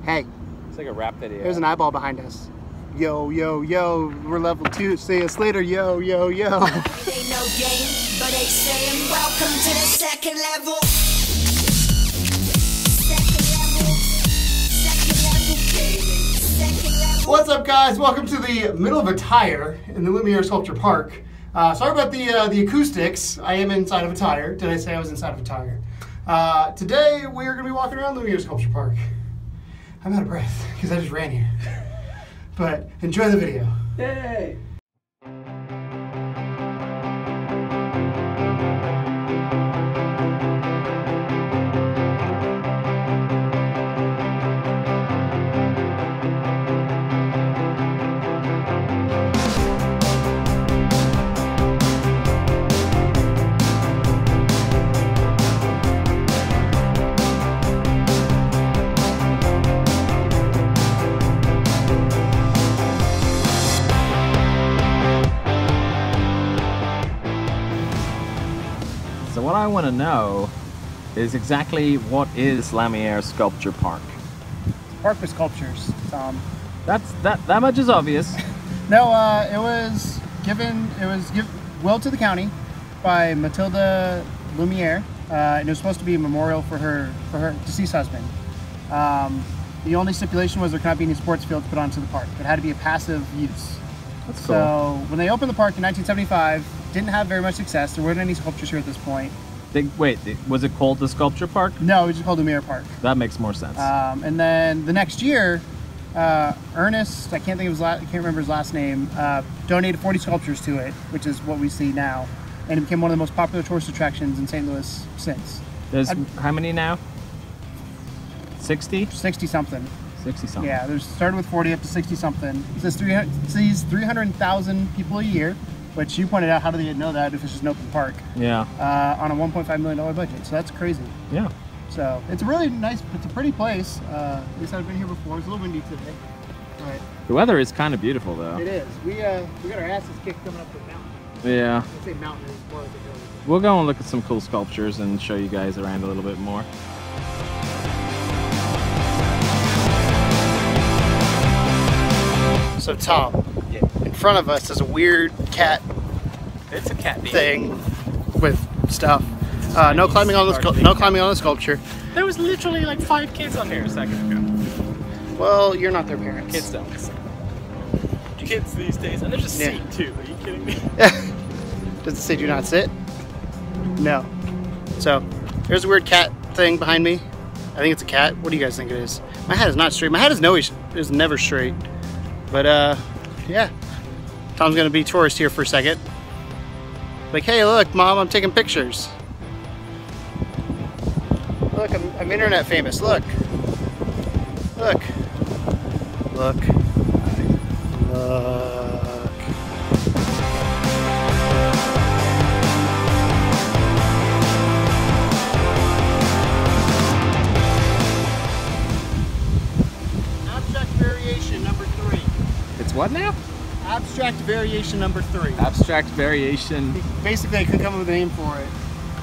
Hey. It's like a rap video. There's an eyeball behind us. Yo, yo, yo. We're level 2. See us later. Yo, yo, yo. It ain't no game, but they saying welcome to the second level. What's up, guys? Welcome to the middle of a tire in the Laumeier Sculpture Park. Sorry about the acoustics. I am inside of a tire. Did I say I was inside of a tire? Today we're going to be walking around Laumeier Sculpture Park. I'm out of breath because I just ran here. But enjoy the video. Yay! So what I want to know is exactly what is Laumeier Sculpture Park? Park with sculptures, Tom. That much is obvious. No, it was willed to the county by Matilda Laumeier, and it was supposed to be a memorial for her deceased husband. The only stipulation was there could not be any sports fields put onto the park. It had to be a passive use. That's cool. So when they opened the park in 1975, didn't have very much success. There weren't any sculptures here at this point. Wait, was it called the Sculpture Park? No, it was just called Laumeier Park. That makes more sense. And then the next year, Ernest, I can't remember his last name, donated 40 sculptures to it, which is what we see now, and it became one of the most popular tourist attractions in St. Louis since. There's how many now? 60? 60 something. 60 something. Yeah, there's started with 40 up to 60 something. It sees 300,000 people a year, which you pointed out. How do they know that if it's just an open park? Yeah. On a $1.5 million budget, so that's crazy. Yeah. So it's a really nice, it's a pretty place. At least I've been here before. It's a little windy today, but The weather is kind of beautiful though. it is. We got our asses kicked coming up the mountain. Yeah. I say mountain is more like a hill. We'll go and look at some cool sculptures and show you guys around a little bit more. So Tom, in front of us is a weird cat It's a cat thing with stuff. No climbing on the sculpture. There was literally like 5 kids on here a second ago. Well, you're not their parents. Kids don't listen. Kids these days, and there's a seat too. Are you kidding me? Does it say do not sit? No. So there's a weird cat thing behind me. I think it's a cat. What do you guys think it is? My hat is not straight. My hat is never straight. But yeah. Tom's gonna be tourist here for a second. Like, hey, look, Mom, I'm taking pictures. Look, I'm internet famous. Look. Look. Look. Look. Abstract variation number 3. It's what now? Abstract variation number 3. Abstract variation. Basically, I couldn't come up with a name for it.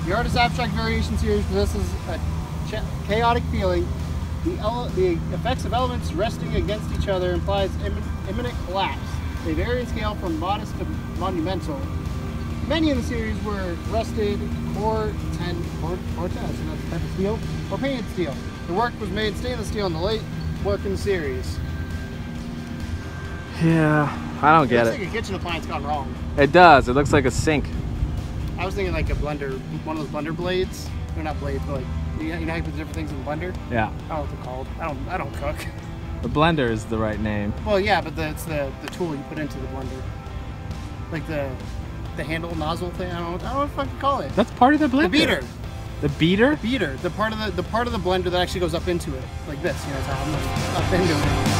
The artist's abstract variation series possesses a chaotic feeling. The effects of elements resting against each other implies imminent collapse. They vary in scale from modest to monumental. Many in the series were rusted, Corten, that's another type of steel, or painted steel. The work was made stainless steel in the late work in the series. Yeah, I don't get It looks it. like a kitchen appliance gone wrong. It does. It looks like a sink. I was thinking like a blender, one of those blender blades. They're not blades, but like, you know how you put different things in the blender? Yeah. I don't know what they're called. I don't cook. The blender is the right name. Well, yeah, but it's the tool you put into the blender. Like the handle nozzle thing. I don't know what the fuck you call it. That's part of the blender. The beater. The beater? Beater. The part of the blender that actually goes up into it. Like this, you know, it's how I'm up into it.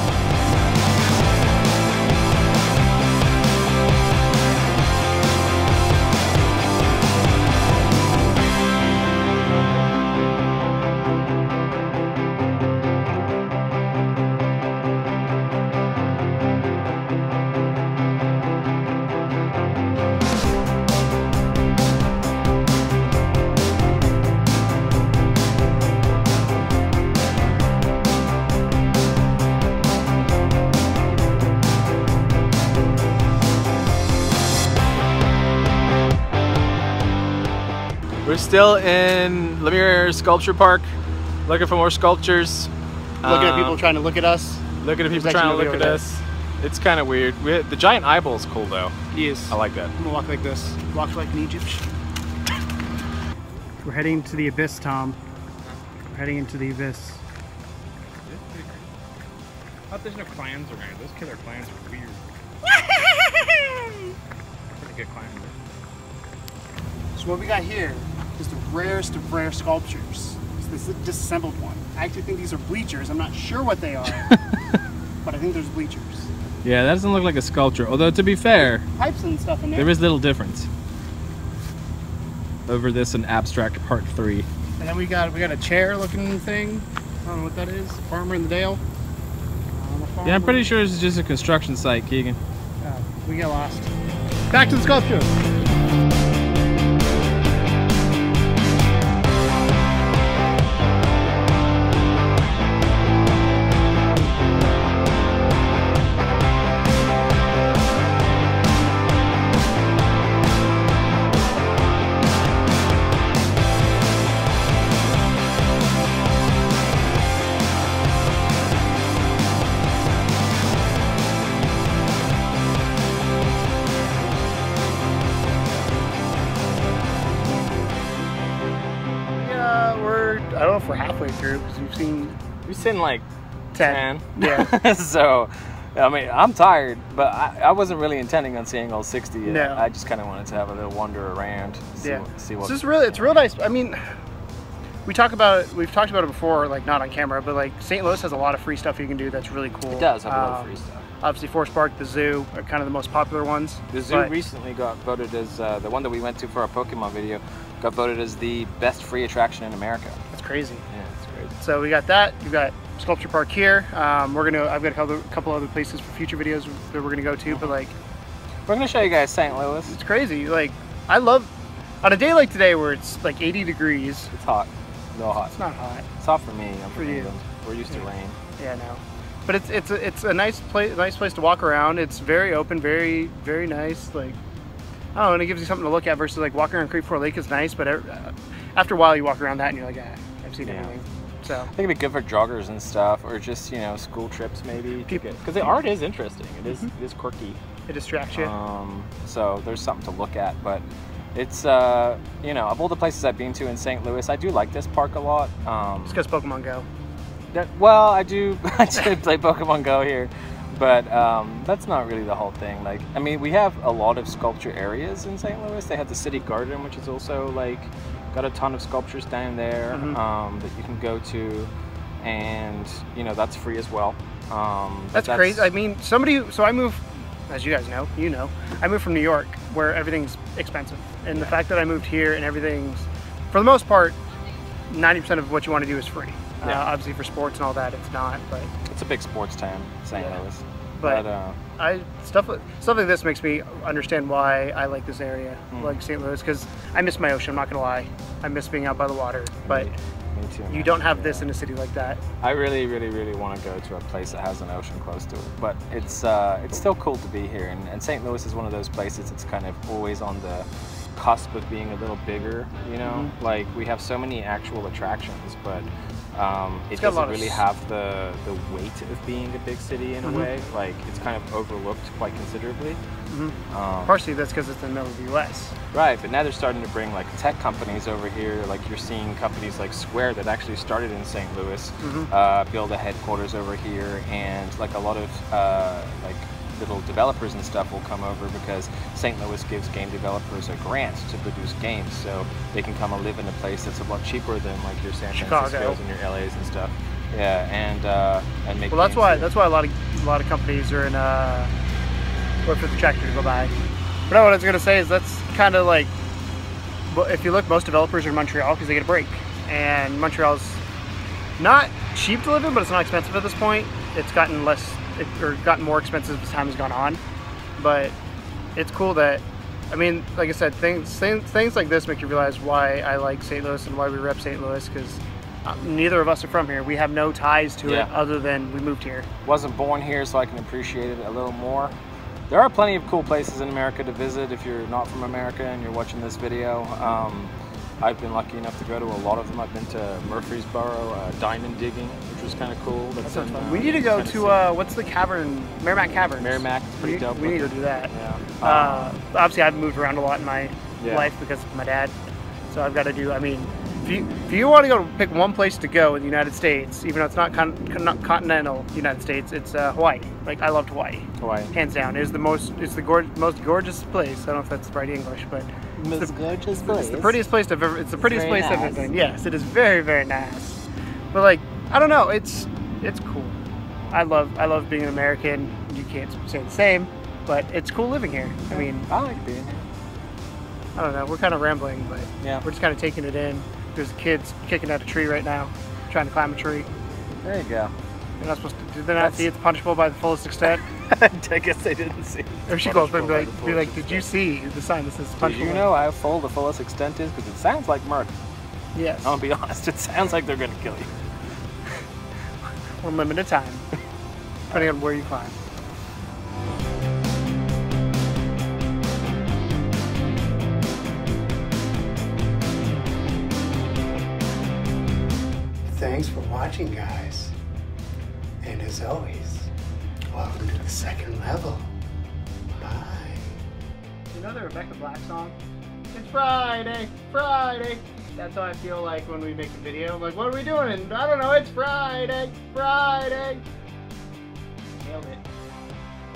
still in Laumeier Sculpture Park, looking for more sculptures. Looking at people trying to look at us. Looking at people There's trying to actually look at nobody us. It's kind of weird. The giant eyeball's cool though. He is. I like that. I'm gonna walk like this. Walk like an Egyptian. We're heading to the abyss, Tom. We're heading into the abyss. I thought there's no clans around. Those killer clans are weird. Pretty good clans. So what we got here is the rarest of rare sculptures. This is a disassembled one. I actually think these are bleachers. I'm not sure what they are, but I think there's bleachers. Yeah, that doesn't look like a sculpture. Although to be fair, Pipes and stuff in there. there is little difference over this and Abstract Part 3. And then we got a chair looking thing. I don't know what that is. Farmer in the Dale. Yeah, I'm pretty sure this is just a construction site, Keegan. We get lost. Back to the sculpture. I don't know if we're halfway through because We've seen like 10. 10. Yeah. So, I mean, I'm tired, but I wasn't really intending on seeing all 60 yet. No. I just kind of wanted to have a little wander around, see what. It's real nice. I mean, we've talked about it before, like not on camera, but like St. Louis has a lot of free stuff you can do that's really cool. It does have a lot of free stuff. Obviously, Forest Park, the zoo are kind of the most popular ones. The zoo recently got voted as the one that we went to for our Pokemon video. Got voted as the best free attraction in America. That's crazy. Yeah, it's great. So we got that. We've got Sculpture Park here. I've got a couple other places for future videos that we're gonna go to, but like we're gonna show you guys St. Louis. it's crazy. Like I love on a day like today where it's like 80 degrees. It's hot. A little hot. It's not hot. It's hot for me. I'm For from you. England. We're used to rain. Yeah, no. But it's a nice place to walk around. It's very open, very very nice. Like I don't know, and it gives you something to look at versus like walking around Creek Fort Lake is nice, but after a while you walk around that and you're like, I've seen everything. So I think it'd be good for joggers and stuff, or just school trips maybe. Because the art is interesting. It is quirky. it distracts you. So there's something to look at, but it's of all the places I've been to in St. Louis, I do like this park a lot. It's because Pokemon Go. Well, I do play Pokemon Go here, but that's not really the whole thing. Like, I mean, we have a lot of sculpture areas in St. Louis. They have the City Garden, which is also like got a ton of sculptures down there that you can go to, and that's free as well. That's crazy. I mean, so I moved, as you guys know, I moved from New York where everything's expensive, and the fact that I moved here and everything's, for the most part, 90% of what you want to do is free. Obviously for sports and all that, it's not, but it's a big sports town, St. Louis. But stuff like this makes me understand why I like this area, like St. Louis, because I miss my ocean. I'm not gonna lie, I miss being out by the water. But Me too, you don't have this in a city like that. I really, really, really want to go to a place that has an ocean close to it. But it's still cool to be here, and St. Louis is one of those places that's kind of always on the cusp of being a little bigger. Like we have so many actual attractions, but it doesn't really have the weight of being a big city in a way. Like it's kind of overlooked quite considerably. Partially that's because it's in the middle of the U.S. Right, but now they're starting to bring like tech companies over here. Like you're seeing companies like Square that actually started in St. Louis build a headquarters over here, and like a lot of like little developers and stuff will come over because St. Louis gives game developers a grant to produce games, so they can come and live in a place that's a lot cheaper than like your San Francisco's and your LA's and stuff. Yeah, and make. Well, that's why a lot of companies are in wait for the tractor to go by. But no, what I was gonna say is that's kind of like, if you look, most developers are in Montreal because they get a break, and Montreal's not cheap to live in, but it's not expensive at this point. It's gotten gotten more expensive as time has gone on, but it's cool that, I mean, like I said, things like this make you realize why I like St. Louis and why we rep St. Louis, because neither of us are from here. We have no ties to it other than we moved here. Wasn't born here, so I can appreciate it a little more. There are plenty of cool places in America to visit if you're not from America and you're watching this video. I've been lucky enough to go to a lot of them. I've been to Murfreesboro, diamond digging, which was kind of cool. That sounds fun. We need to go to, what's the cavern? Merrimack Caverns. Merrimack, it's pretty dope. We need to do that. Yeah. Obviously, I've moved around a lot in my life because of my dad. So I've got to do, I mean, if you want to go pick one place to go in the United States, even though it's not continental United States, it's Hawaii. Like, I loved Hawaii. Hawaii. Hands down. It's the most gorgeous place. I don't know if that's the right English, but Most gorgeous place. it's the prettiest place I've ever. It's the prettiest Very place I've nice. ever been. Yes, it is very, very nice. But like, I don't know. It's cool. I love being an American. You can't say the same, but it's cool living here. I mean, I like being here. I don't know. We're kind of rambling, but Yeah. we're just kind of taking it in. There's kids kicking at a tree right now, trying to climb a tree. There you go. They're not supposed to. Did they not see it's punishable by the fullest extent? I guess they didn't see. Or she goes, be like, did you see the sign that says Did punishable? you know how full the fullest extent is? Because it sounds like murder. Yes. I'll be honest, it sounds like they're going to kill you. One limited time, depending on where you climb. Thanks for watching, guys. And as always, welcome to the second level. Bye. You know the Rebecca Black song? It's Friday, Friday. That's how I feel like when we make a video. I'm like, what are we doing? And I don't know, it's Friday, Friday. Nailed it.